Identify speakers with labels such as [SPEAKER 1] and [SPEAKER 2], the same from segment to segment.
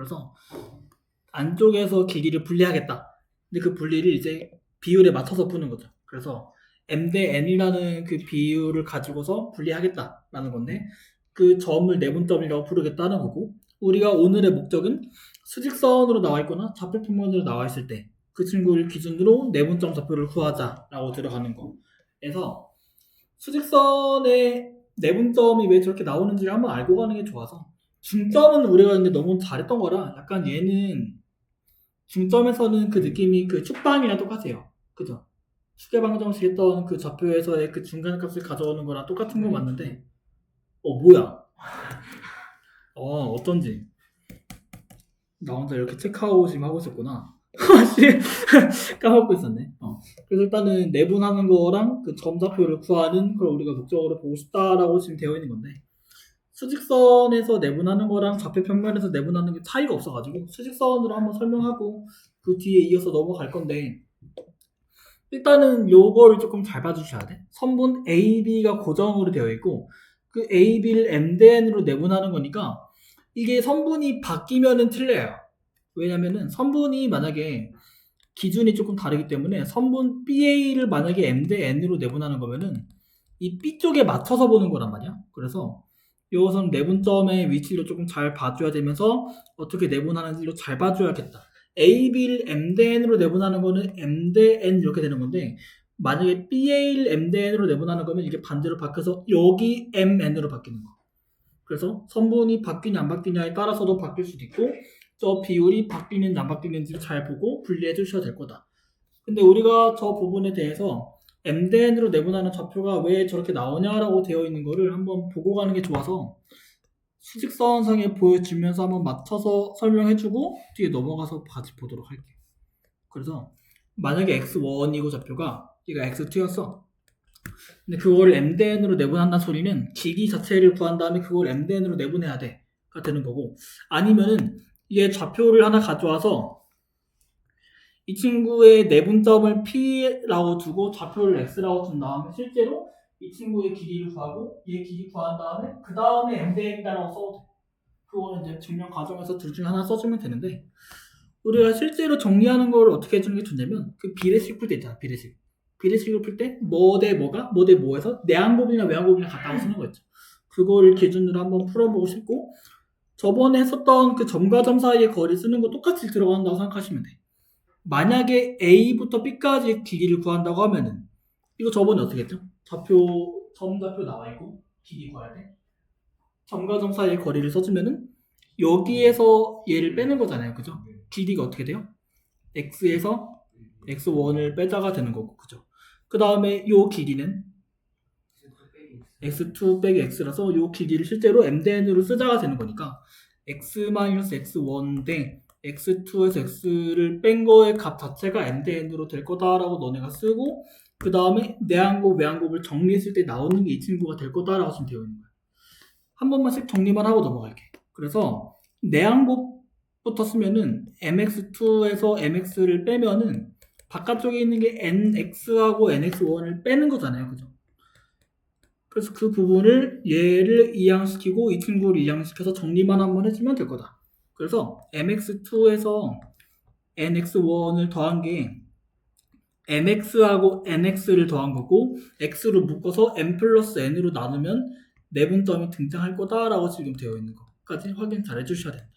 [SPEAKER 1] 그래서 안쪽에서 길이를 분리하겠다. 근데 그 분리를 이제 비율에 맞춰서 푸는 거죠. 그래서 m 대 n이라는 그 비율을 가지고서 분리하겠다라는 건데 그 점을 내분점이라고 부르겠다는 거고 우리가 오늘의 목적은 수직선으로 나와 있거나 좌표평면으로 나와 있을 때 그 친구를 기준으로 내분점 좌표를 구하자라고 들어가는 거. 그래서 수직선의 내분점이 왜 저렇게 나오는지를 한번 알고 가는 게 좋아서 중점은 우리가 근데 너무 잘했던 거라 약간 얘는 중점에서는 그 느낌이 그 축방이랑 똑같아요. 그죠? 축계방정식 했던 그 좌표에서의 그 중간값을 가져오는 거랑 똑같은 거 맞는데 뭐야? 어쩐지 나 혼자 이렇게 체크아웃 지금 하고 있었구나. 까먹고 있었네. 그래서 일단은 내분하는 거랑 그 점좌표를 구하는 걸 우리가 목적으로 보고 싶다라고 지금 되어 있는 건데 수직선에서 내분하는 거랑 좌표평면에서 내분하는 게 차이가 없어가지고 수직선으로 한번 설명하고 그 뒤에 이어서 넘어갈 건데 일단은 요거를 조금 잘 봐주셔야 돼. 선분 AB가 고정으로 되어 있고 그 AB를 M 대 N으로 내분하는 거니까 이게 선분이 바뀌면은 틀려요. 왜냐면은 선분이 만약에 기준이 조금 다르기 때문에 선분 BA를 만약에 M 대 N으로 내분하는 거면은 이 B 쪽에 맞춰서 보는 거란 말이야. 그래서 요선 내분점의 위치를 조금 잘 봐줘야 되면서 어떻게 내분하는지도 잘 봐줘야겠다. AB를 M 대 N으로 내분하는 거는 M 대 N 이렇게 되는 건데 만약에 BA를 M 대 N으로 내분하는 거면 이게 반대로 바뀌어서 여기 MN으로 바뀌는 거. 그래서 선분이 바뀌냐 안 바뀌냐에 따라서도 바뀔 수도 있고 저 비율이 바뀌는지 안 바뀌는지를 잘 보고 분리해 주셔야 될 거다. 근데 우리가 저 부분에 대해서 M 대 N으로 내분하는 좌표가 왜 저렇게 나오냐라고 되어 있는 거를 한번 보고 가는 게 좋아서 수직선상에 보여주면서 한번 맞춰서 설명해주고 뒤에 넘어가서 같이 보도록 할게요. 그래서 만약에 x1이고 좌표가 얘가 x2였어. 근데 그걸 m 대 n으로 내분한다는 소리는 길이 자체를 구한 다음에 그걸 m 대 n으로 내분해야 돼가 되는 거고 아니면은 얘 좌표를 하나 가져와서 이 친구의 내분점을 P라고 두고 좌표를 X라고 둔 다음에 실제로 이 친구의 길이를 구하고 얘 길이 구한 다음에 그 다음에 M 대 N이라고 써도 돼. 그거는 이제 증명 과정에서 둘 중에 하나 써주면 되는데 우리가 실제로 정리하는 걸 어떻게 해주는 게 좋냐면 그 비례식 풀 때 있잖아. 비례식을 풀 때 뭐 대 뭐가 뭐 대 뭐에서 내항곱이나 외항곱이랑 같다고 쓰는 거 있죠. 그거를 기준으로 한번 풀어보고 싶고 저번에 했었던 그 점과 점 사이의 거리 쓰는 거 똑같이 들어간다고 생각하시면 돼. 만약에 A부터 B까지 길이를 구한다고 하면은 이거 저번에 어떻게 했죠? 점좌표 나와 있고 길이 구할 때 점과 점 사이의 거리를 써주면은 여기에서 얘를 빼는 거잖아요, 그죠? 길이가 어떻게 돼요? X에서 X1을 빼자가 되는 거고, 그죠? 그 다음에 요 길이는 X2 빼기 X라서 요 길이를 실제로 M 대 N으로 쓰자가 되는 거니까 X-X1 대 X2에서 X를 뺀 거의 값 자체가 M 대 N으로 될 거다라고 너네가 쓰고 그 다음에 내항곱, 외항곱을 정리했을 때 나오는 게 이 친구가 될 거다라고 지금 되어 있는 거야. 한 번만씩 정리만 하고 넘어갈게. 그래서 내항곱부터 쓰면은 MX2에서 MX를 빼면은 바깥쪽에 있는 게 NX하고 NX1을 빼는 거잖아요. 그죠? 그래서 그 부분을 얘를 이항시키고 이 친구를 이항시켜서 정리만 한번 해주면 될 거다. 그래서 MX2에서 NX1을 더한 게 MX하고 NX를 더한 거고 X로 묶어서 M 플러스 N으로 나누면 내분점이 등장할 거다라고 지금 되어 있는 것까지 확인 잘 해주셔야 된다.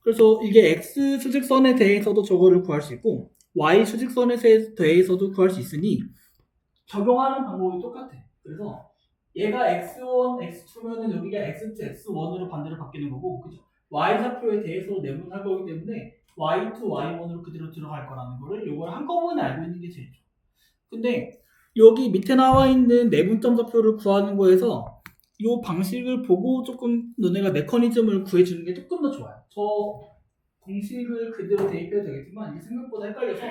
[SPEAKER 1] 그래서 이게 X 수직선에 대해서도 저거를 구할 수 있고 Y 수직선에 대해서도 구할 수 있으니 적용하는 방법이 똑같아. 그래서 얘가 x1, x2면은 여기가 x2, x1으로 반대로 바뀌는 거고, 그죠? y좌표에 대해서 내분할 거기 때문에 y2, y1으로 그대로 들어갈 거라는 거를 요걸 한꺼번에 알고 있는 게 제일 좋아. 근데 여기 밑에 나와 있는 내분점 좌표를 구하는 거에서 이 방식을 보고 조금 너네가 메커니즘을 구해주는 게 조금 더 좋아요. 저 공식을 그대로 대입해도 되겠지만 이게 생각보다 헷갈려서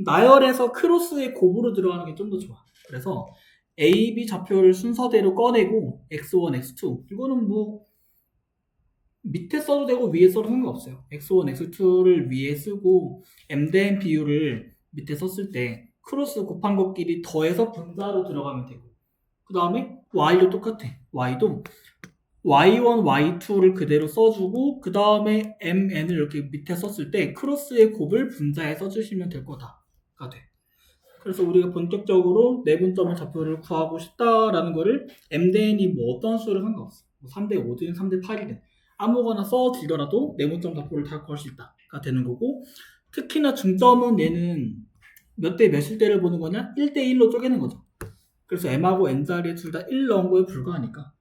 [SPEAKER 1] 나열에서 크로스의 곱으로 들어가는 게 좀 더 좋아. 그래서 A, B 좌표를 순서대로 꺼내고 X1, X2 이거는 뭐 밑에 써도 되고 위에 써도 상관없어요. X1, X2를 위에 쓰고 M 대 N 비율을 밑에 썼을 때 크로스 곱한 것끼리 더해서 분자로 들어가면 되고 그 다음에 Y도 똑같아. Y도 y1, y2를 그대로 써주고 그 다음에 mn을 이렇게 밑에 썼을 때 크로스의 곱을 분자에 써주시면 될 거다가 돼. 그래서 우리가 본격적으로 내분점의 좌표를 구하고 싶다라는 거를 m 대 n이 뭐 어떤 수를 상관없어. 3대 5든 3대 8이든 아무거나 써지더라도 내분점 좌표를 다 구할 수 있다가 되는 거고, 특히나 중점은 얘는 몇 대 몇일 때를 보는 거냐? 1대 1로 쪼개는 거죠. 그래서 m하고 n 자리에 둘 다 1 넣은 거에 불과하니까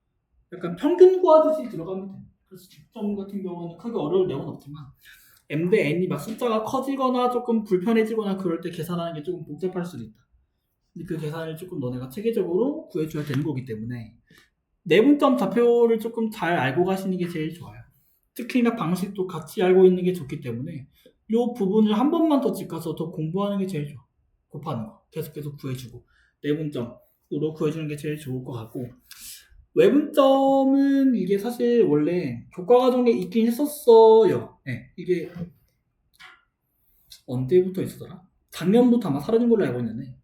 [SPEAKER 1] 약간 평균 구하듯이 들어가면 돼. 그래서 중점 같은 경우는 크게 어려울 내용은 없지만 m 대 n이 막 숫자가 커지거나 조금 불편해지거나 그럴 때 계산하는 게 조금 복잡할 수도 있다. 근데 그 계산을 조금 너네가 체계적으로 구해줘야 되는 거기 때문에 내분점 좌표를 조금 잘 알고 가시는 게 제일 좋아요. 특히나 방식도 같이 알고 있는 게 좋기 때문에 이 부분을 한 번만 더 짚어서 더 공부하는 게 제일 좋아. 곱하는 거 계속 구해주고 내분점으로 구해주는 게 제일 좋을 것 같고, 외분점은 이게 사실 원래 교과 과정에 있긴 했었어요. 네, 이게 언제부터 있었더라? 작년부터 아마 사라진 걸로 알고 있는데,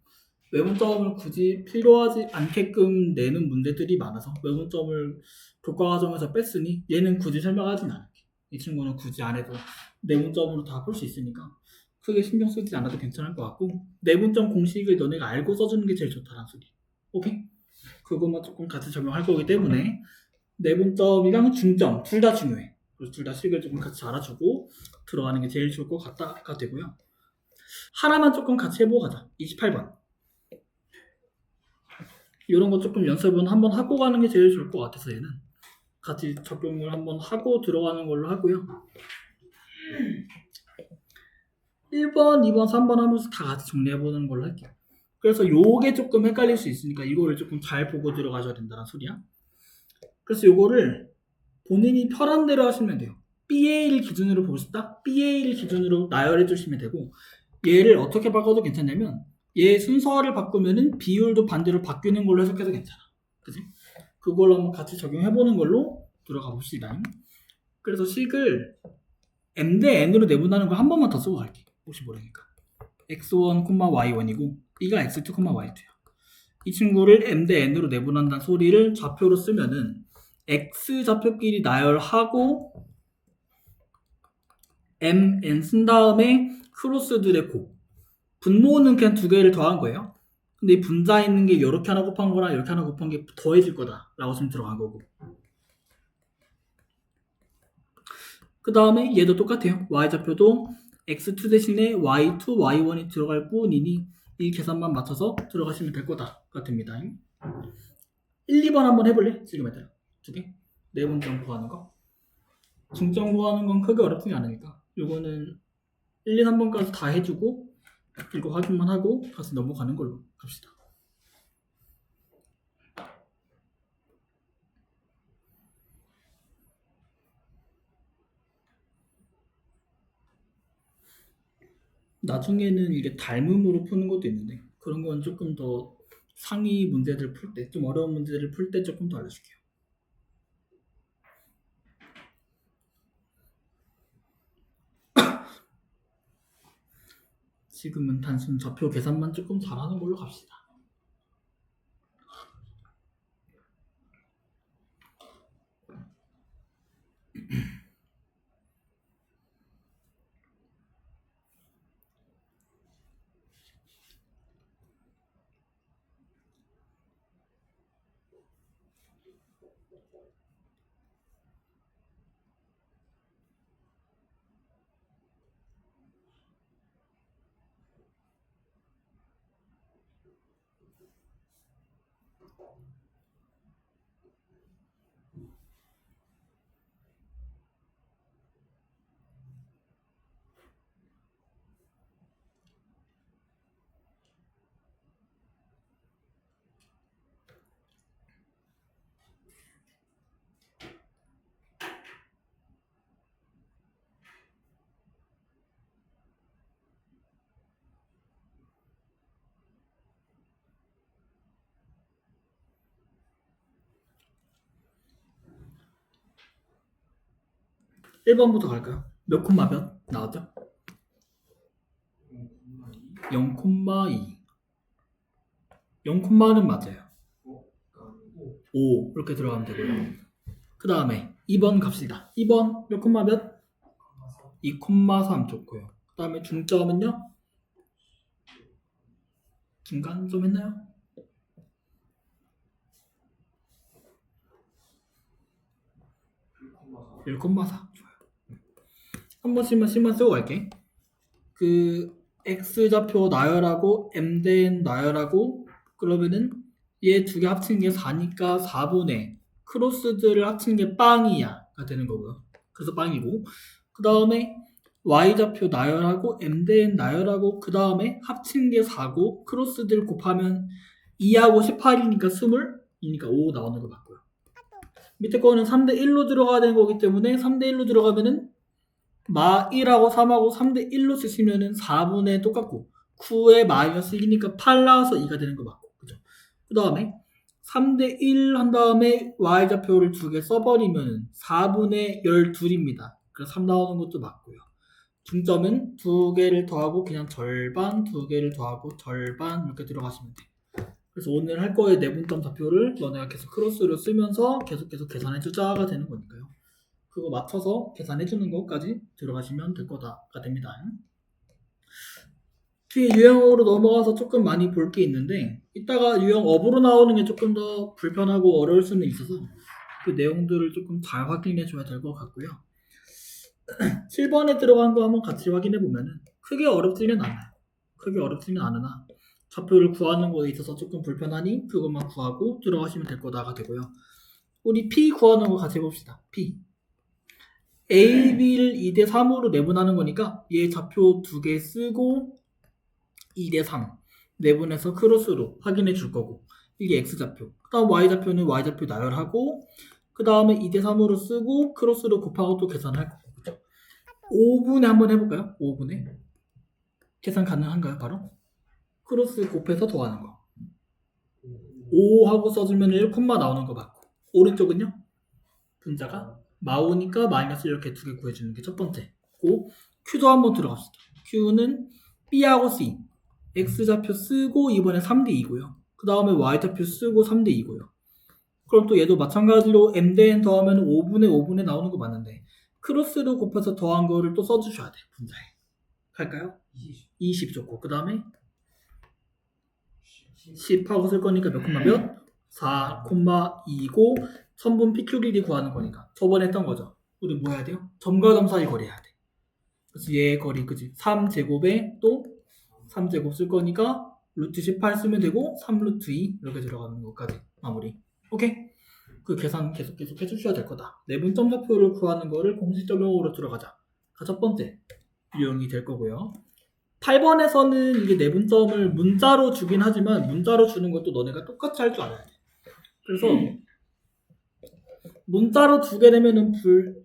[SPEAKER 1] 외분점을 굳이 필요하지 않게끔 내는 문제들이 많아서 외분점을 교과 과정에서 뺐으니 얘는 굳이 설명하진 않을게. 이 친구는 굳이 안 해도 내분점으로 다 풀 수 있으니까 크게 신경 쓰지 않아도 괜찮을 것 같고, 내분점 공식을 너네가 알고 써주는 게 제일 좋다는 소리. 오케이? 그것만 조금 같이 적용할 거기 때문에 내분점이랑 중점 둘 다 중요해. 그래서 둘 다 식을 조금 같이 알아주고 들어가는 게 제일 좋을 것 같다가 되고요. 하나만 조금 같이 해보고 가자. 28번. 이런 거 조금 연습은 한번 하고 가는 게 제일 좋을 것 같아서 얘는 같이 적용을 한번 하고 들어가는 걸로 하고요. 1번, 2번, 3번 하면서 다 같이 정리해보는 걸로 할게요. 그래서 요게 조금 헷갈릴 수 있으니까 이거를 조금 잘 보고 들어가셔야 된다는 소리야. 그래서 요거를 본인이 편한 대로 하시면 돼요. BA를 기준으로 보고 싶다? BA를 기준으로 나열해 주시면 되고, 얘를 어떻게 바꿔도 괜찮냐면 얘 순서를 바꾸면은 비율도 반대로 바뀌는 걸로 해석해도 괜찮아. 그치? 그걸로 한번 같이 적용해보는 걸로 들어가 봅시다. 그래서 식을 m 대 n으로 내분하는 걸 한 번만 더 쓰고 갈게. 혹시 모르니까. x1, y1이고 이가 x2, y2야. 이 친구를 m 대 n으로 내분한다는 소리를 좌표로 쓰면은 x 좌표끼리 나열하고 m, n 쓴 다음에 크로스들의 곱. 분모는 그냥 두 개를 더한 거예요. 근데 이 분자 있는 게 이렇게 하나 곱한 거랑 이렇게 하나 곱한 게 더해질 거다 라고 지금 들어간 거고, 그 다음에 얘도 똑같아요. y좌표도 x2 대신에 y2, y1이 들어갈 뿐이니 이 계산만 맞춰서 들어가시면 될 거다가 됩니다. 1, 2번 한번 해볼래? 지금 얘들아 두 개? 내분점 구하는 거. 중점 구하는 건 크게 어렵지 않으니까 요거는 1, 2, 3번까지 다 해주고 이거 확인만 하고 다시 넘어가는 걸로 갑시다. 나중에는 이게 닮음으로 푸는 것도 있는데 그런 건 조금 더 상위 문제들 풀 때, 좀 어려운 문제들을 풀 때 조금 더 알려줄게요. 지금은 단순 좌표 계산만 조금 잘하는 걸로 갑시다. (1번부터) 갈까요? 몇 콤마 몇? 나왔죠? 0,2. 0,는 맞아요. 5 이렇게 들어가면 되고요. 그 다음에 2번 갑시다. 2번 몇 콤마 몇? 2,3 좋고요. 그 다음에 중점은요? 중간 좀 했나요? 1,4 좋아요. 한 번씩만 쓰고 갈게. 그 X좌표 나열하고 M대N 나열하고 그러면은 얘 두 개 합친 게 4니까 4분의 크로스들을 합친 게 빵이야가 되는 거고요. 그래서 빵이고 그 다음에 Y좌표 나열하고 M대N 나열하고 그 다음에 합친 게 4고 크로스들 곱하면 2하고 18이니까 20이니까 5 나오는 거 맞고요. 밑에 거는 3대1로 들어가야 되는 거기 때문에 3대1로 들어가면은 마 1하고 3하고 3대1로 쓰시면은 4분의 똑같고 9에 마이너스 1이니까 8 나와서 2가 되는 거 맞고 그죠? 그 다음에 3대1 한 다음에 y좌표를 두 개 써버리면 4분의 12입니다. 그래서 3 나오는 것도 맞고요. 중점은 두 개를 더하고 그냥 절반, 두 개를 더하고 절반 이렇게 들어가시면 돼요. 그래서 오늘 할 거의 내분점 좌표를 너네가 계속 크로스로 쓰면서 계속 계산해주자가 되는 거니까요. 그거 맞춰서 계산해주는 것까지 들어가시면 될 거다가 됩니다. 뒤에 유형으로 넘어가서 조금 많이 볼 게 있는데 이따가 유형 업으로 나오는 게 조금 더 불편하고 어려울 수는 있어서 그 내용들을 조금 잘 확인해 줘야 될 것 같고요. 7번에 들어간 거 한번 같이 확인해 보면은 크게 어렵지는 않아요. 크게 어렵지는 않으나 좌표를 구하는 거에 있어서 조금 불편하니 그것만 구하고 들어가시면 될 거다가 되고요. 우리 P 구하는 거 같이 해봅시다. P A, B를 2대3으로 내분하는 거니까 얘 좌표 두 개 쓰고 2대3 내분해서 크로스로 확인해 줄 거고 이게 X좌표 그 다음 Y좌표는 Y좌표 나열하고 그 다음에 2대3으로 쓰고 크로스로 곱하고 또 계산할 거고 그죠? 5분의 한번 해볼까요? 5분의 계산 가능한가요? 바로? 크로스 곱해서 더하는 거 5하고 써주면 1, 나오는 거 맞고 오른쪽은요? 분자가 마오니까 마이너스 이렇게 두 개 구해주는 게 첫 번째 고 Q도 한번 들어갑시다. Q는 B하고 C X좌표 쓰고 이번에 3대2고요. 그 다음에 Y좌표 쓰고 3대2고요. 그럼 또 얘도 마찬가지로 M대N 더하면 5분의 나오는 거 맞는데 크로스로 곱해서 더한 거를 또 써주셔야 돼. 분자에. 갈까요? 20 좋고 그 다음에 10하고 쓸 거니까 몇 콤마 몇? 4,2고 선분 PQ끼리 구하는 거니까 저번에 했던 거죠. 우리 뭐 해야 돼요? 점과 점 사이 거리 해야 돼. 그래서 얘 거리 그지? 3제곱에 또 3제곱 쓸 거니까 루트 18 쓰면 되고 3루트 2 이렇게 들어가는 것까지 마무리. 오케이? 그 계산 계속 해주셔야 될 거다. 내분점 좌표를 구하는 거를 공식 적용으로 들어가자. 첫 번째 유형이 될 거고요. 8번에서는 이게 내분점을 문자로 주긴 하지만 문자로 주는 것도 너네가 똑같이 할 줄 알아야 돼. 그래서 문자로 주게 되면은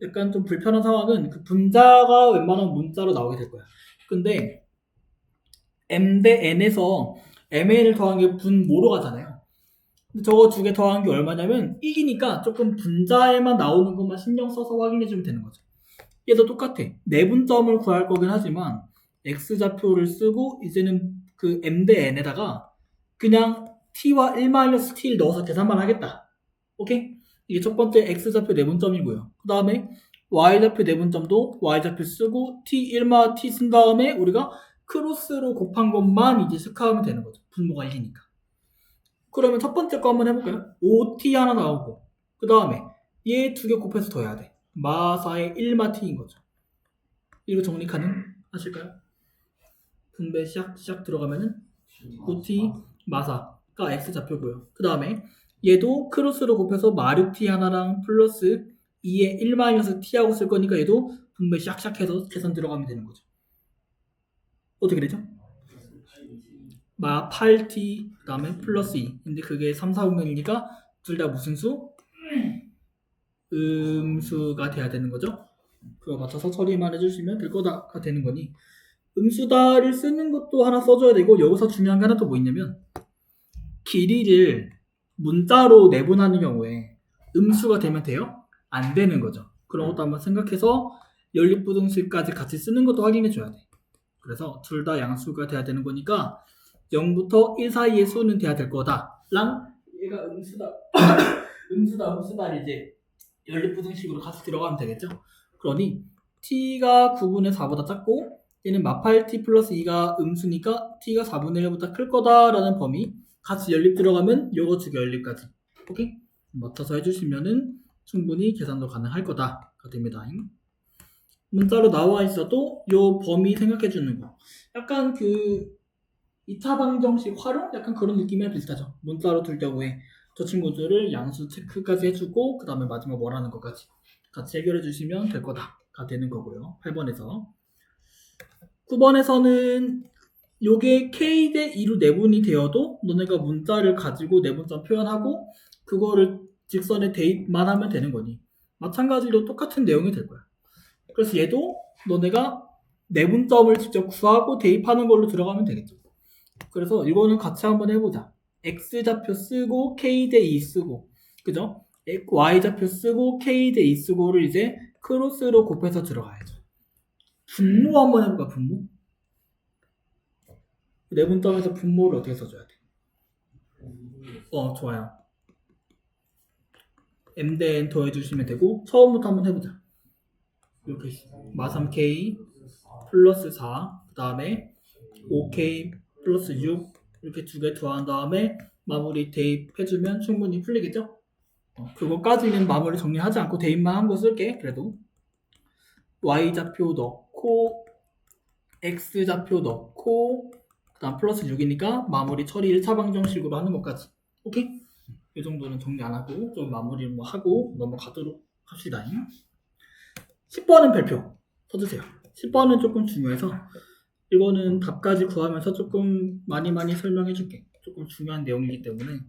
[SPEAKER 1] 약간 좀 불편한 상황은 그 분자가 웬만하면 문자로 나오게 될 거야. 근데 M 대 N에서 MN을 더한 게 분모로 가잖아요. 근데 저거 두 개 더한 게 얼마냐면 1이니까 조금 분자에만 나오는 것만 신경 써서 확인해주면 되는 거죠. 얘도 똑같아. 내분점을 구할 거긴 하지만 X좌표를 쓰고 이제는 그 M 대 N에다가 그냥 T와 1-T를 넣어서 계산만 하겠다. 오케이? 이게 첫 번째 X좌표 내분점이고요. 그 다음에 Y좌표 내분점도 Y좌표 쓰고 T1, T 쓴 다음에 우리가 크로스로 곱한 것만 이제 체크하면 되는 거죠. 분모가 1이니까. 그러면 첫 번째 거 한번 해볼까요? 5t 하나 나오고 그 다음에 얘 두 개 곱해서 더해야 돼. 마사의 1마t인 거죠. 이거 정리 가능하실까요? 분배 시작 들어가면은 5t 마사가 x좌표고요. 그 다음에 얘도 크로스로 곱해서 마6t 하나랑 플러스 2의 1-t하고 쓸 거니까 얘도 분배 시작 해서 계산 들어가면 되는 거죠. 어떻게 되죠? 마 8t 그 다음에 플러스 2 근데 그게 3, 4, 5명이니까 둘 다 무슨 수? 음수가 돼야 되는 거죠. 그거 맞춰서 처리만 해주시면 될 거다가 되는 거니 음수다를 쓰는 것도 하나 써줘야 되고 여기서 중요한 게 하나 또 뭐 있냐면 길이를 문자로 내분하는 경우에 음수가 되면 돼요? 안 되는 거죠. 그런 것도 한번 생각해서 연립부등식까지 같이 쓰는 것도 확인해 줘야 돼. 그래서 둘 다 양수가 돼야 되는 거니까 0부터 1 사이의 수는 돼야 될 거다 랑 얘가 음수다 음수다 이제 연립부등식으로 같이 들어가면 되겠죠? 그러니 t가 9분의 4보다 작고 얘는 마팔 t 플러스 2가 음수니까 t가 4분의 1보다 클 거다라는 범위 같이 연립 들어가면 요거 두 개 연립까지 오케이? 맞춰서 해주시면은 충분히 계산도 가능할 거다가 됩니다. 문자로 나와 있어도 요 범위 생각해 주는 거 약간 그 2차 방정식 활용? 약간 그런 느낌이랑 비슷하죠. 문자로 둘 경우에 저 친구들을 양수 체크까지 해주고 그 다음에 마지막 뭐라는 것까지 같이 해결해 주시면 될 거다가 되는 거고요. 8번에서 9번에서는 요게 k 대 2로 내분이 되어도 너네가 문자를 가지고 내분점 표현하고 그거를 직선에 대입만 하면 되는 거니 마찬가지로 똑같은 내용이 될 거야. 그래서 얘도 너네가 내분점을 직접 구하고 대입하는 걸로 들어가면 되겠죠. 그래서 이거는 같이 한번 해보자. x좌표 쓰고 k 대 2 쓰고 그죠? y좌표 쓰고 k 대 2 쓰고를 이제 크로스로 곱해서 들어가야죠. 분모 한번 해볼까? 분모? 내분점에서 분모를 어떻게 써줘야 돼? 좋아요. m 대 n 더해주시면 되고 처음부터 한번 해보자. 이렇게 마3k 플러스 4 그 다음에 5k 플러스 6 이렇게 두 개 더한 다음에 마무리 대입해주면 충분히 풀리겠죠? 그거까지는 마무리 정리하지 않고 대입만 한 거 쓸게. 그래도 y좌표 넣고 x좌표 넣고 그 다음 플러스 6이니까 마무리 처리 1차 방정식으로 하는 것까지 오케이? 이 정도는 정리 안 하고 좀 마무리 뭐 하고 넘어가도록 합시다. 10번은 별표 써주세요. 10번은 조금 중요해서 이거는 답까지 구하면서 조금 많이 설명해 줄게. 조금 중요한 내용이기 때문에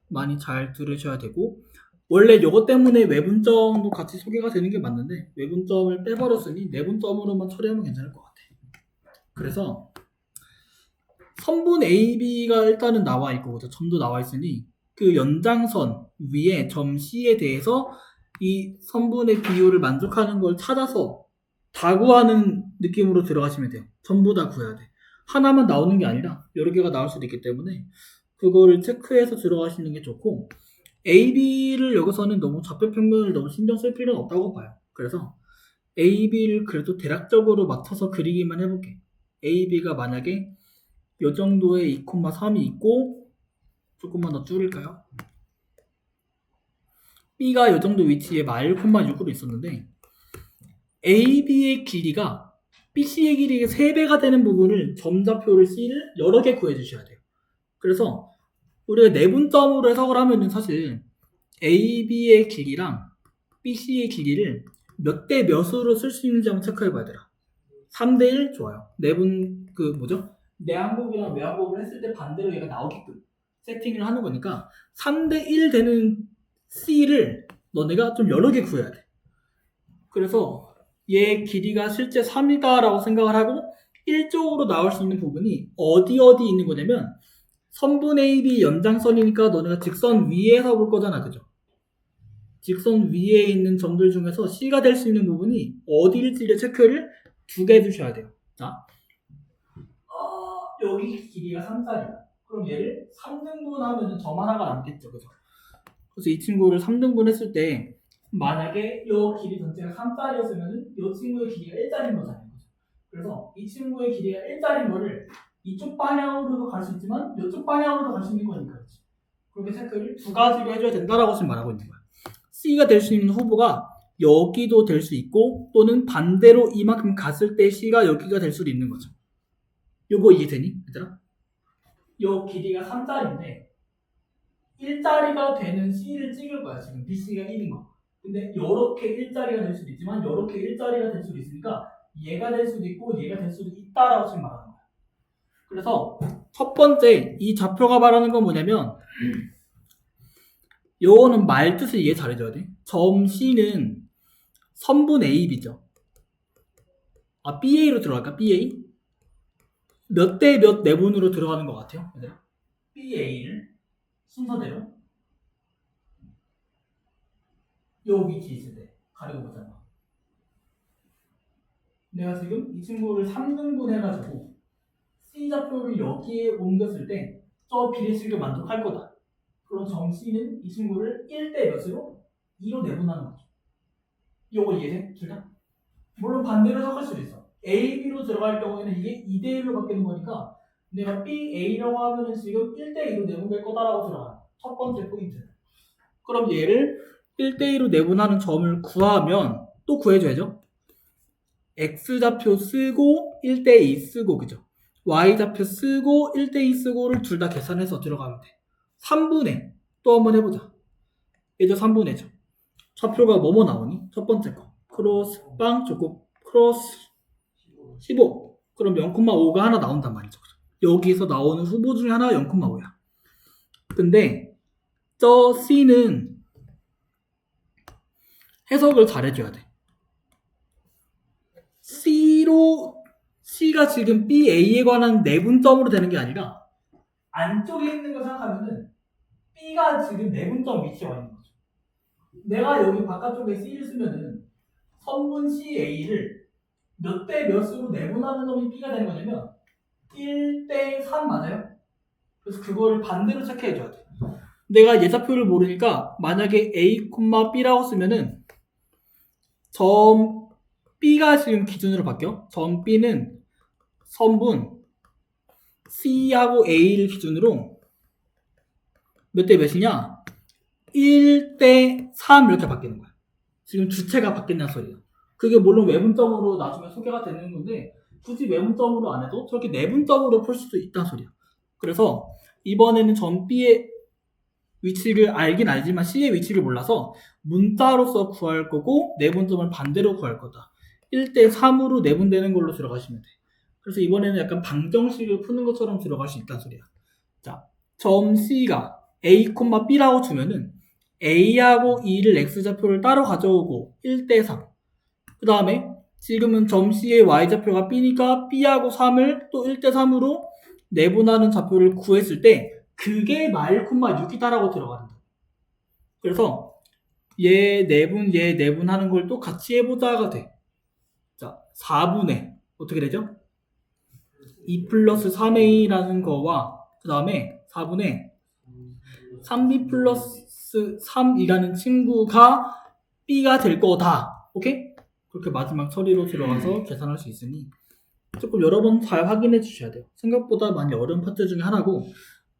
[SPEAKER 1] 많이 잘 들으셔야 되고 원래 이것 때문에 외분점도 같이 소개가 되는 게 맞는데 외분점을 빼버렸으니 내분점으로만 처리하면 괜찮을 것 같아. 그래서 선분 AB가 일단은 나와 있고 점도 나와 있으니 그 연장선 위에 점 C에 대해서 이 선분의 비율을 만족하는 걸 찾아서 다 구하는 느낌으로 들어가시면 돼요. 전부 다 구해야 돼. 하나만 나오는 게 아니라 여러 개가 나올 수도 있기 때문에 그거를 체크해서 들어가시는 게 좋고 AB를 여기서는 너무 좌표평면을 너무 신경 쓸 필요는 없다고 봐요. 그래서 AB를 그래도 대략적으로 맞춰서 그리기만 해볼게. AB가 만약에 이 정도의 2,3이 있고 조금만 더 줄일까요? B가 이 정도 위치에 1,6으로 있었는데 AB의 길이가 BC의 길이가 3배가 되는 부분을 점좌표를 C를 여러 개 구해주셔야 돼요. 그래서 우리가 내분점으로 해석을 하면은 사실 AB의 길이랑 BC의 길이를 몇 대 몇으로 쓸 수 있는지 한번 체크해봐야 되라. 3대 1 좋아요. 내분 내항복이랑 외항복을 했을 때 반대로 얘가 나오게끔 세팅을 하는 거니까 3대 1 되는 C를 너네가 좀 여러 개 구해야 돼. 그래서 얘 길이가 실제 3이다 라고 생각을 하고 1쪽으로 나올 수 있는 부분이 어디 있는 거냐면 선분 AB 연장선이니까 너네가 직선 위에서 볼 거잖아. 그죠? 직선 위에 있는 점들 중에서 C가 될 수 있는 부분이 어디일지를 체크를 2개 해주셔야 돼요. 자, 여기 길이가 3짜리야. 그럼 얘를 3등분 하면 점 하나가 남겠죠. 그죠? 그래서 이 친구를 3등분 했을 때 만약에 이 길이 전체가 3짜리였으면 이 친구의 길이가 1짜리인 거잖아요. 그래서 이 친구의 길이가 1짜리인 거를 이쪽 방향으로도 갈 수 있지만 이쪽 방향으로도 갈 수 있는 거니까 그렇지. 그렇게 체크를 2가지로 해줘야 된다라고 지금 말하고 있는 거야. C가 될 수 있는 후보가 여기도 될 수 있고 또는 반대로 이만큼 갔을 때 C가 여기가 될 수도 있는 거죠. 요거 이해되니? 얘들아? 요 길이가 3짜리인데 1짜리가 되는 C를 찍을 거야. 지금 BC가 1인 거. 근데 요렇게 1짜리가 될 수도 있지만 요렇게 1짜리가 될 수도 있으니까 얘가 될 수도 있고 얘가 될 수도 있다라고 지금 말하는 거야. 그래서 첫 번째 이 좌표가 말하는 건 뭐냐면 요거는 말 뜻을 이해 잘해줘야 돼. 점 C는 선분 AB죠. BA로 들어갈까? BA? 몇 대 몇 내분으로 들어가는 것 같아요? BA를 순서대로 요 위치 있을 때 가리고 보자. 내가 지금 이 친구를 3등분 해가지고 C좌표를 여기에 옮겼을 때 저 비례식을 만족할 거다. 그럼 점 C는 이 친구를 1대 몇으로? 2로 내분하는 거죠. 요거 이해돼? 둘 다? 물론 반대로 생각할 수도 있어. A, B로 들어갈 경우에는 이게 2대1로 바뀌는 거니까 내가 B, A라고 하면은 지금 1대2로 내분될 거다라고 들어가요. 첫 번째 포인트는. 그럼 얘를 1대2로 내분하는 점을 구하면 또 구해줘야죠. X좌표 쓰고 1대2 쓰고 그죠? Y좌표 쓰고 1대2 쓰고를 둘 다 계산해서 들어가면 돼. 3분의 또 한번 해보자. 얘도 3분의죠. 좌표가 뭐뭐 나오니? 첫 번째 거 크로스 빵 조금 크로스 15. 그럼 0,5가 하나 나온단 말이죠. 여기서 나오는 후보 중에 하나가 0,5야. 근데 저 C는 해석을 잘해줘야 돼. C가 지금 B, A에 관한 내분점으로 되는 게 아니라 안쪽에 있는 거 생각하면은 B가 지금 내분점 위치에 와 있는 거죠. 내가 여기 바깥쪽에 C를 쓰면은 선분 CA를 몇 대 몇으로 내분하는 놈이 B가 되는 거냐면 1대 3 맞아요? 그래서 그거를 반대로 체크해줘야 돼. 내가 예좌표를 모르니까 만약에 A, B라고 쓰면은 점 B가 지금 기준으로 바뀌어. 점 B는 선분 C하고 A를 기준으로 몇 대 몇이냐? 1대 3 이렇게 바뀌는 거야. 지금 주체가 바뀐다는 소리예요. 그게 물론 외분점으로 나중에 소개가 되는 건데 굳이 외분점으로 안 해도 저렇게 내분점으로 풀 수도 있다는 소리야. 그래서 이번에는 점 B의 위치를 알긴 알지만 C의 위치를 몰라서 문자로서 구할 거고 내분점을 반대로 구할 거다. 1대 3으로 내분되는 걸로 들어가시면 돼. 그래서 이번에는 약간 방정식을 푸는 것처럼 들어갈 수 있다는 소리야. 자, 점 C가 A, B라고 주면은 A하고 E를 X좌표를 따로 가져오고 1대 3. 그 다음에 지금은 점 C의 Y좌표가 B니까 B하고 3을 또 1대 3으로 내분하는 좌표를 구했을 때 그게 마일, 6이다라고 들어가는 거야. 그래서 얘 내분하는 걸 또 같이 해보자가 돼. 자, 4분의 어떻게 되죠? 2 플러스 3a라는 거와 그 다음에 4분의 3b 플러스 3이라는 친구가 b가 될 거다. 오케이? 그렇게 마지막 처리로 들어가서 계산할 수 있으니 조금 여러 번 잘 확인해 주셔야 돼요. 생각보다 많이 어려운 파트 중에 하나고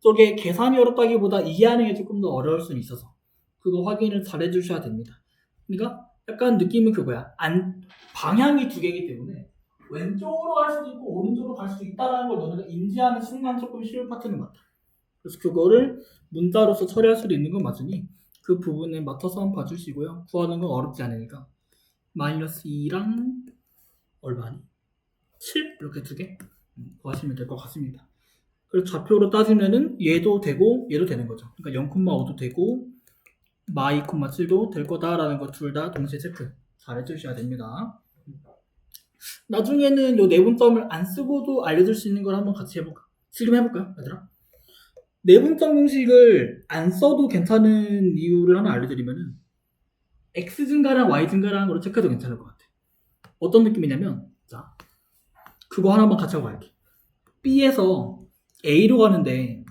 [SPEAKER 1] 저게 계산이 어렵다기보다 이해하는 게 조금 더 어려울 수는 있어서 그거 확인을 잘 해주셔야 됩니다. 그러니까 약간 느낌은 그거야. 방향이 두 개이기 때문에 왼쪽으로 갈 수도 있고 오른쪽으로 갈 수도 있다는 걸 너네가 인지하는 순간 조금 쉬운 파트는 같아. 그래서 그거를 문자로서 처리할 수도 있는 건 맞으니 그 부분에 맞춰서 한번 봐주시고요. 구하는 건 어렵지 않으니까 마이너스 2랑 얼마니? 7? 이렇게 두 개 구하시면 될 것 같습니다. 그래서 좌표로 따지면은 얘도 되고 얘도 되는 거죠. 그러니까 0,5도 되고 마 2,7도 될 거다라는 거 둘 다 동시에 체크 잘 해주셔야 됩니다. 나중에는 요 내분점을 안 쓰고도 알려줄 수 있는 걸 한번 같이 해볼까? 지금 해볼까요, 얘들아? 내분점 공식을 안 써도 괜찮은 이유를 하나 알려드리면은 x 증가랑 y 증가랑 으로 체크해도 괜찮을 것 같아. 어떤 느낌이냐면 자 그거 하나만 같이 하고 갈게. B에서 A로 가는데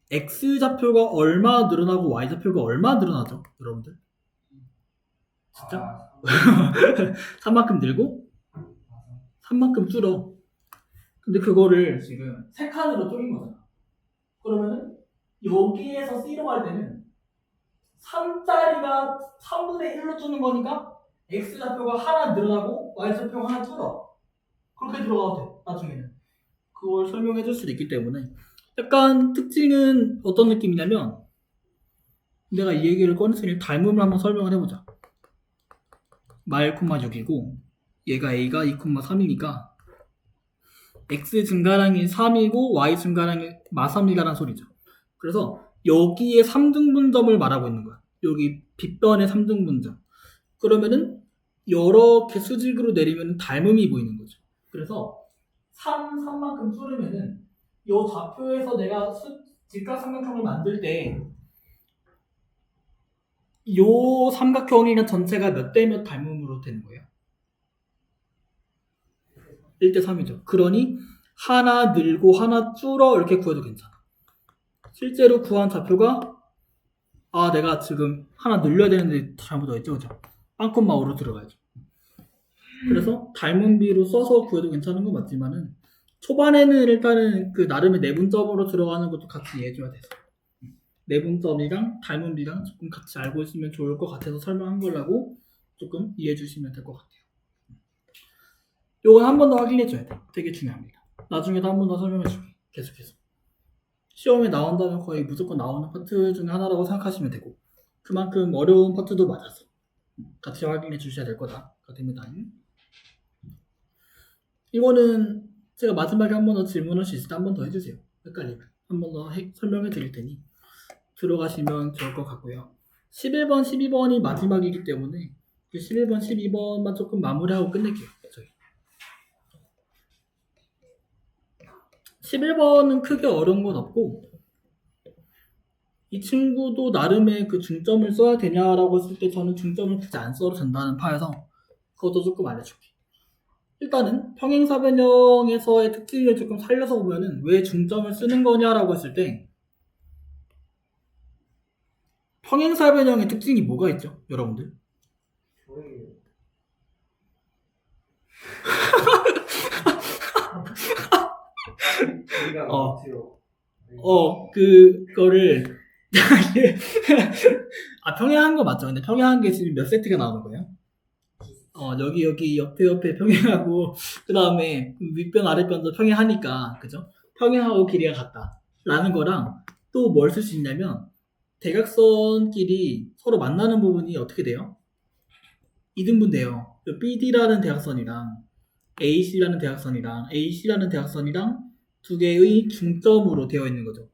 [SPEAKER 1] X좌표가 얼마 늘어나고 Y좌표가 얼마 늘어나죠? 여러분들? 진짜? 3만큼 늘고 3만큼 줄어. 근데 그거를 지금 3칸으로 쪼갠 거잖아. 그러면은 여기에서 C로 갈 때는 3짜리가 3분의 1로 주는 거니까 X좌표가 하나 늘어나고 Y좌표가 하나 줄어. 그렇게 들어가도 돼, 나중에는. 그걸 설명해 줄 수도 있기 때문에 약간 특징은 어떤 느낌이냐면 내가 이 얘기를 꺼냈으니 닮음을 한번 설명을 해보자. 마 1,6이고 얘가 A가 2,3이니까 X 증가량이 3이고 Y 증가량이 마 3이라는 소리죠. 그래서 여기에 3등분점을 말하고 있는 거야. 여기 빗변의 3등분점. 그러면은 여러 개 수직으로 내리면 닮음이 보이는 거죠. 그래서 3만큼 줄으면은 이 좌표에서 내가 직각삼각형을 만들 때 이 삼각형이나 전체가 몇 대 몇 닮음으로 되는 거예요? 1대 3이죠. 그러니 하나 늘고 하나 줄어 이렇게 구해도 괜찮아. 실제로 구한 좌표가 내가 지금 하나 늘려야 되는데 잘못 어딨죠, 그죠? 빵콤마오로 들어가야죠. 그래서 닮은 비로 써서 구해도 괜찮은 건 맞지만은 초반에는 일단은 그 나름의 내분점으로 들어가는 것도 같이 이해해줘야 돼서 내분점이랑 닮은 비랑 조금 같이 알고 있으면 좋을 것 같아서 설명한 거라고 조금 이해해 주시면 될 것 같아요. 요건 한 번 더 확인해줘야 돼. 되게 중요합니다. 나중에도 한 번 더 설명해줄게. 계속해서. 시험에 나온다면 거의 무조건 나오는 파트 중에 하나라고 생각하시면 되고 그만큼 어려운 파트도 맞아서 같이 확인해 주셔야 될 거다. 됩니다. 이거는 제가 마지막에 한 번 더 질문할 수 있을 때 한 번 더 해주세요. 헷갈리면 한 번 더 설명해 드릴 테니 들어가시면 좋을 것 같고요. 11번, 12번이 마지막이기 때문에 그 11번, 12번만 조금 마무리하고 끝낼게요. 저희. 11번은 크게 어려운 건 없고 이 친구도 나름의 그 중점을 써야 되냐라고 했을 때 저는 중점을 굳이 안 써도 된다는 파여서 그것도 조금 알려줄게. 일단은 평행사변형에서의 특징을 조금 살려서 보면은 왜 중점을 쓰는 거냐라고 했을 때 평행사변형의 특징이 뭐가 있죠? 여러분들? 그거를 평행한 거 맞죠? 근데 평행한 게 지금 몇 세트가 나오는 거예요? 여기 옆에 평행하고 그 다음에 윗변 아랫변도 평행하니까 그죠? 평행하고 길이가 같다 라는 거랑 또 뭘 쓸 수 있냐면 대각선끼리 서로 만나는 부분이 어떻게 돼요? 이등분 돼요. BD라는 대각선이랑 AC라는 대각선이랑 두 개의 중점으로 되어 있는 거죠.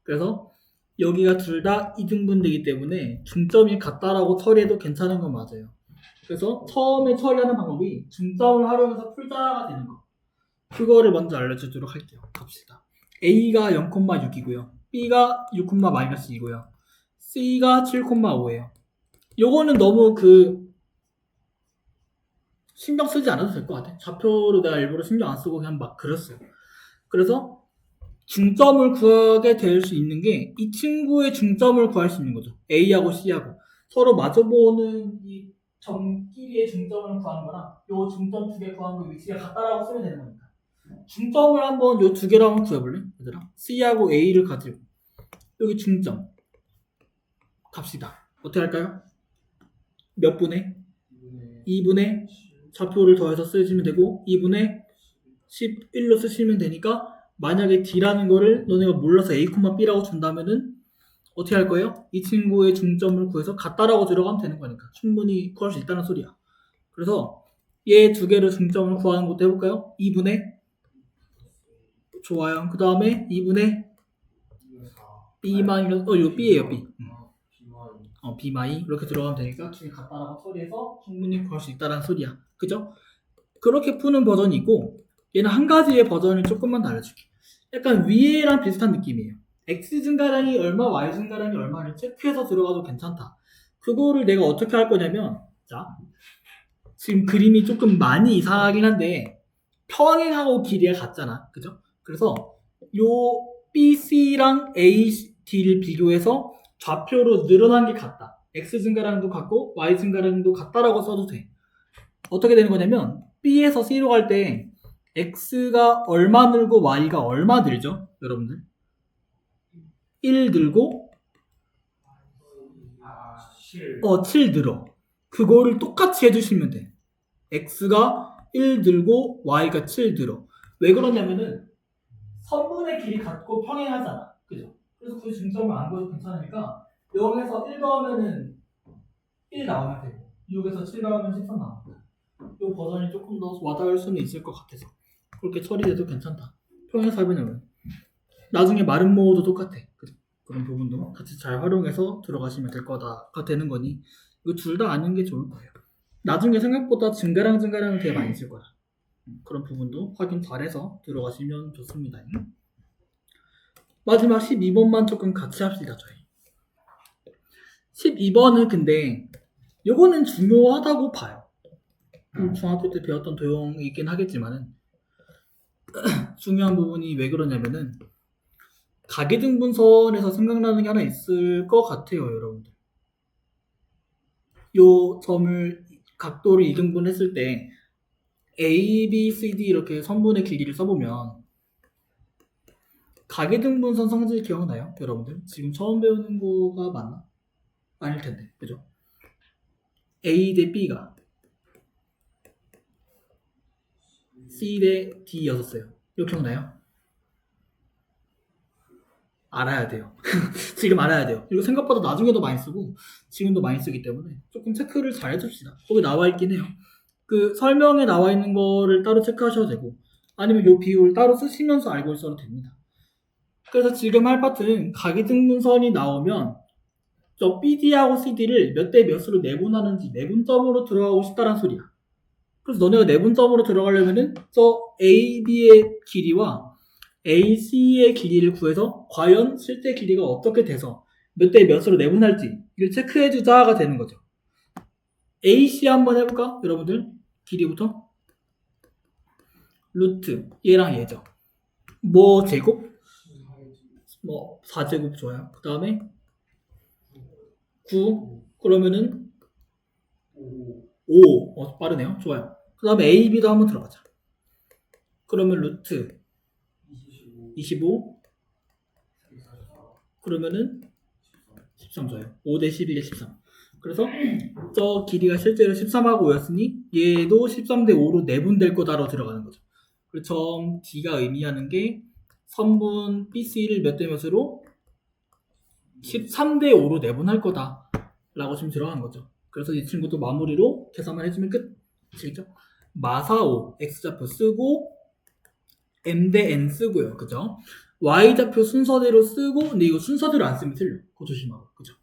[SPEAKER 1] 그래서 여기가 둘 다 이등분되기 때문에 중점이 같다라고 처리해도 괜찮은 건 맞아요. 그래서 처음에 처리하는 방법이 중점을 활용해서 풀자가 되는 거. 그거를 먼저 알려주도록 할게요. 갑시다. A가 0,6이고요. B가 6,-2고요. C가 7,5예요. 요거는 너무 신경 쓰지 않아도 될 것 같아. 좌표로 내가 일부러 신경 안 쓰고 그냥 막 그렸어요. 그래서 중점을 구하게 될 수 있는 게 이 친구의 중점을 구할 수 있는 거죠. A하고 C하고 서로 마주보는 이 점끼리의 중점을 구하는 거랑 요 중점 두 개 구하는 거 위치가 같다라고 쓰면 되는 거니까 중점을 한번 요 두 개로 한번 구해볼래? 얘들아? C하고 A를 가지고 여기 중점 갑시다. 어떻게 할까요? 몇 분의? 2분의 좌표를 더해서 쓰시면 되고 2분의 11로 쓰시면 되니까 만약에 D라는 거를 너네가 몰라서 A, B라고 준다면은 어떻게 할 거예요? 이 친구의 중점을 구해서 같다라고 들어가면 되는 거니까 충분히 구할 수 있다는 소리야. 그래서 얘 두 개를 중점을 구하는 것도 해볼까요? 2분의 좋아요. 그 다음에 2분의 B 마이너스 이거 B예요 B. B 마이 이렇게 들어가면 되니까 둘이 같다라고 처리해서 충분히 구할 수 있다는 소리야. 그죠? 그렇게 푸는 버전이 있고 얘는 한 가지의 버전을 조금만 더 알려줄게. 약간 위에랑 비슷한 느낌이에요. X 증가량이 얼마, Y 증가량이 얼마를 체크해서 들어가도 괜찮다. 그거를 내가 어떻게 할 거냐면 자 지금 그림이 조금 많이 이상하긴 한데 평행하고 길이가 같잖아. 그죠? 그래서 요 BC랑 AD를 비교해서 좌표로 늘어난 게 같다. X 증가량도 같고 Y 증가량도 같다라고 써도 돼. 어떻게 되는 거냐면 B에서 C로 갈 때 X가 얼마 늘고 Y가 얼마 늘죠? 여러분들 1 늘고 7 늘어. 그거를 똑같이 해주시면 돼. X가 1 늘고 Y가 7 늘어. 왜 그러냐면은 선분의 길이 같고 평행하잖아. 그죠? 그래서 굳이 중점을 안 보여도 괜찮으니까 0에서 1 더하면은 1 나오면 되고 6에서 7 더하면 13 나옵니다. 이 버전이 조금 더 와닿을 수는 있을 것 같아서 그렇게 처리돼도 괜찮다. 평행사변형은 나중에 마름모도 똑같아. 그죠? 그런 부분도 같이 잘 활용해서 들어가시면 될 거다가 되는 거니 이거 둘 다 아는 게 좋을 거예요. 나중에 생각보다 증가량은 되게 많이 쓸 거야. 그런 부분도 확인 잘해서 들어가시면 좋습니다. 마지막 12번만 조금 같이 합시다. 저희 12번은 근데 요거는 중요하다고 봐요. 중학교 때 배웠던 도형이긴 하겠지만은 중요한 부분이 왜 그러냐면은 가계등분선에서 생각나는 게 하나 있을 것 같아요. 여러분들 요 점을 각도를 이등분했을 때 A, B, C, D 이렇게 선분의 길이를 써보면 가계등분선 성질 기억나요? 여러분들? 지금 처음 배우는 거가 맞나? 아닐 텐데, 그죠? A 대 B가 C 대 D였었어요. 이거 기억나요? 알아야 돼요. 지금 알아야 돼요. 이거 생각보다 나중에도 많이 쓰고 지금도 많이 쓰기 때문에 조금 체크를 잘 해줍시다. 거기 나와 있긴 해요. 그 설명에 나와 있는 거를 따로 체크하셔도 되고 아니면 요 비율 따로 쓰시면서 알고 있어도 됩니다. 그래서 지금 할 파트는 가계등분선이 나오면 저 BD하고 CD를 몇 대 몇으로 내분하는지 내분점으로 들어가고 싶다는 소리야. 그래서 너네가 내분점으로 들어가려면은 저 AB의 길이와 AC의 길이를 구해서 과연 실제 길이가 어떻게 돼서 몇 대 몇으로 내분할지 이걸 체크해주자가 되는 거죠. AC 한번 해볼까? 여러분들 길이부터 루트 얘랑 얘죠. 뭐 제곱? 뭐 4제곱 좋아요. 그 다음에 9 그러면은 5 빠르네요. 좋아요. 그 다음에 AB도 한번 들어가자. 그러면 루트 25 그러면은 13 좋아요. 5 대 11에 13. 그래서 저 길이가 실제로 13하고 5였으니 얘도 13 대 5로 내분될 거다로 들어가는 거죠. 그리고 점 D가 의미하는 게 선분 BC를 몇 대 몇으로 13 대 5로 내분할 거다 라고 지금 들어간 거죠. 그래서 이 친구도 마무리로 계산만 해주면 끝. 아시겠죠? 마사오 X좌표 쓰고 M 대 N 쓰고요. 그죠? Y좌표 순서대로 쓰고 근데 이거 순서대로 안 쓰면 틀려. 그거 조심하고. 그죠?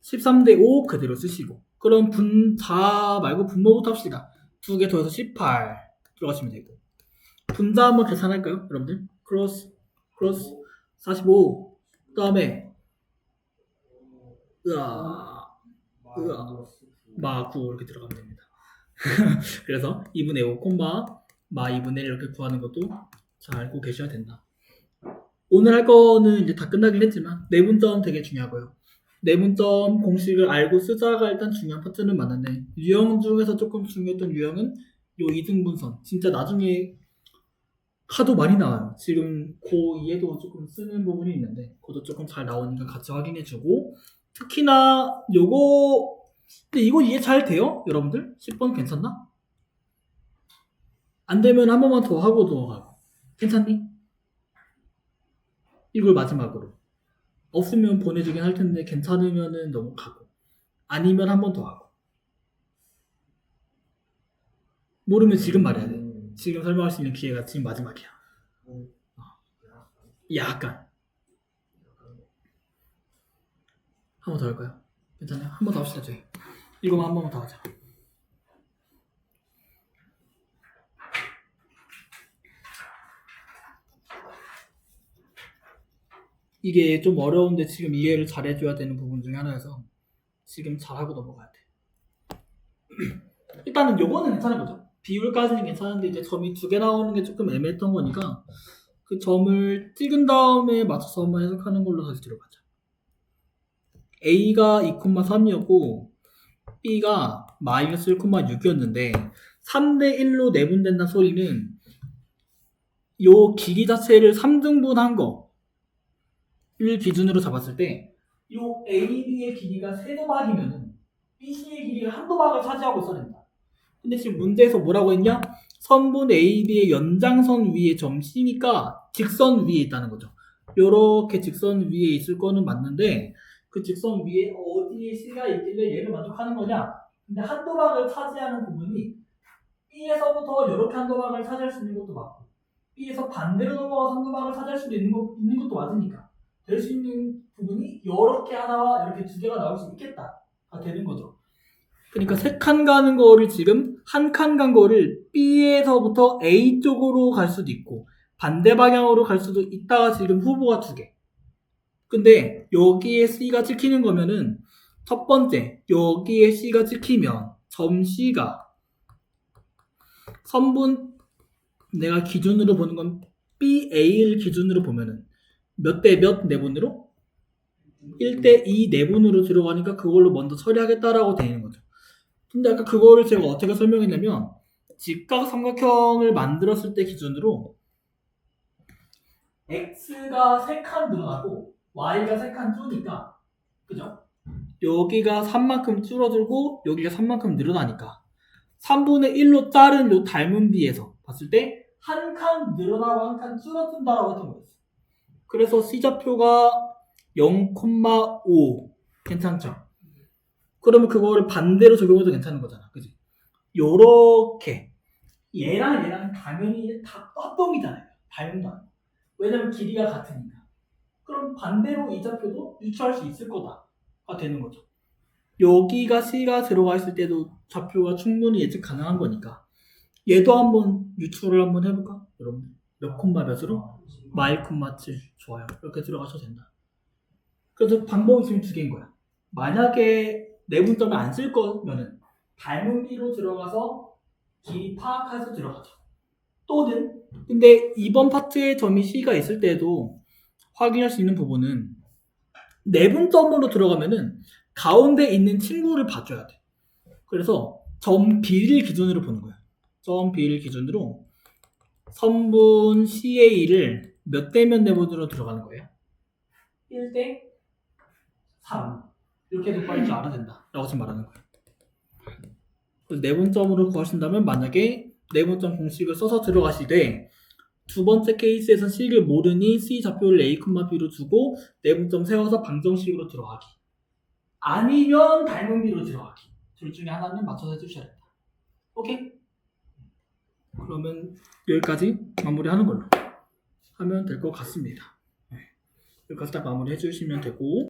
[SPEAKER 1] 13 대 5 그대로 쓰시고 그럼 분자 말고 분모부터 합시다. 2개 더해서 18 들어가시면 되고 분자 한번 계산할까요? 여러분들? 크로스 45 그 다음에 마9 이렇게 들어가면 됩니다. 그래서 2분의 5 콤마 마 2분의 1 이렇게 구하는 것도 잘 알고 계셔야 된다. 오늘 할 거는 이제 다 끝나긴 했지만 내분점 되게 중요하고요. 내분점 공식을 알고 쓰자가 일단 중요한 파트는 맞는데 유형 중에서 조금 중요했던 유형은 요 이등분선 진짜 나중에 하도 많이 나와요. 지금 고2에도 조금 쓰는 부분이 있는데 그것도 조금 잘 나오니까 같이 확인해주고 특히나 요거 근데 이거 이해 잘 돼요? 여러분들? 10번 괜찮나? 안 되면 한 번만 더 하고 넘어가고 괜찮니? 이걸 마지막으로 없으면 보내주긴 할 텐데 괜찮으면은 넘어가고 아니면 한 번 더 하고 모르면 지금 말해야 돼. 지금 설명할 수 있는 기회가 지금 마지막이야. 약간 한 번 더 할까요? 괜찮아요? 한 번 더 합시다 저희. 이거만 한 번만 더 하자. 이게 좀 어려운데 지금 이해를 잘 해줘야 되는 부분 중에 하나여서 지금 잘하고 넘어가야 돼. 일단은 요거는 괜찮은 거죠. 비율까지는 괜찮은데 이제 점이 2개 나오는 게 조금 애매했던 거니까 그 점을 찍은 다음에 맞춰서 한번 해석하는 걸로 다시 들어가자. A가 2,3이었고 B가 마이너스 1,6이었는데 3대 1로 내분된다는 소리는 요 길이 자체를 3등분한 거를 기준으로 잡았을 때 요 AB의 길이가 3도박이면은 BC의 길이가 1도박을 차지하고 있어야 된다. 근데 지금 문제에서 뭐라고 했냐? 선분 AB의 연장선 위에 점 C니까 직선 위에 있다는 거죠. 요렇게 직선 위에 있을 거는 맞는데 그 직선 위에 어디에 C가 있길래 얘를 만족하는 거냐? 근데 한 도박을 차지하는 부분이 B에서부터 이렇게 한 도박을 차지할 수 있는 것도 맞고 B에서 반대로 넘어가서 한 도박을 차지할 수도 있는 것도 맞으니까 될 수 있는 부분이 이렇게 하나와 이렇게 2개가 나올 수 있겠다가 되는 거죠. 그러니까 3칸 가는 거를 지금 한 칸 간 거를 B에서부터 A 쪽으로 갈 수도 있고 반대 방향으로 갈 수도 있다가 지금 후보가 2개. 근데 여기에 C가 찍히는 거면은 첫 번째 여기에 C가 찍히면 점 C가 선분 내가 기준으로 보는 건 BA를 기준으로 보면은 몇 대 몇 내분으로? 1대 2 내분으로 들어가니까 그걸로 먼저 처리하겠다라고 되는 거죠. 근데 아까 그거를 제가 어떻게 설명했냐면 직각 삼각형을 만들었을 때 기준으로 x가 3칸 늘어나고 y가 3칸 줄니까 그죠? 여기가 3만큼 줄어들고 여기가 3만큼 늘어나니까 3분의 1로 자른 요 닮은 비에서 봤을 때 한 칸 늘어나고 한 칸 줄어든다라고 했던 거였어요. 그래서 C좌표가 0,5 괜찮죠? 그러면 그거를 반대로 적용해도 괜찮은 거잖아. 그지? 요렇게 얘랑 당연히 다 떴동이잖아요. 닮은 거. 왜냐면 길이가 같으니까. 그럼 반대로 이 좌표도 유추할 수 있을 거다가 되는 거죠. 여기가 C가 들어가 있을 때도 좌표가 충분히 예측 가능한 거니까 얘도 한번 유추를 한번 해볼까? 여러분 몇 콤마 몇으로? 마일 콤마 7 좋아요. 이렇게 들어가셔도 된다. 그래서 방법이 지금 두 개인 거야. 만약에 내분점을 안 쓸 거면은 닮은 비로 들어가서 길이 파악해서 들어가죠. 또는 근데 이번 파트에 점이 C가 있을 때도 확인할 수 있는 부분은 내분점으로 들어가면은 가운데 있는 친구를 봐줘야 돼. 그래서 점 B를 기준으로 보는 거야. 점 B를 기준으로 선분 CA를 몇 대 몇 내분으로 들어가는 거예요? 1대 3 이렇게 대입할 줄 알아야 된다 라고 지금 말하는 거예요. 그래서 내분점으로 구하신다면 만약에 내분점 공식을 써서 들어가시되 두 번째 케이스에서 C를 모르니 C 좌표를 A, B로 두고 내분점 세워서 방정식으로 들어가기 아니면 닮은 B로 들어가기 둘 중에 하나는 맞춰서 해주셔야 된다. 오케이? 그러면 여기까지 마무리하는 걸로 하면 될 것 같습니다. 여기까지 딱 마무리 해주시면 되고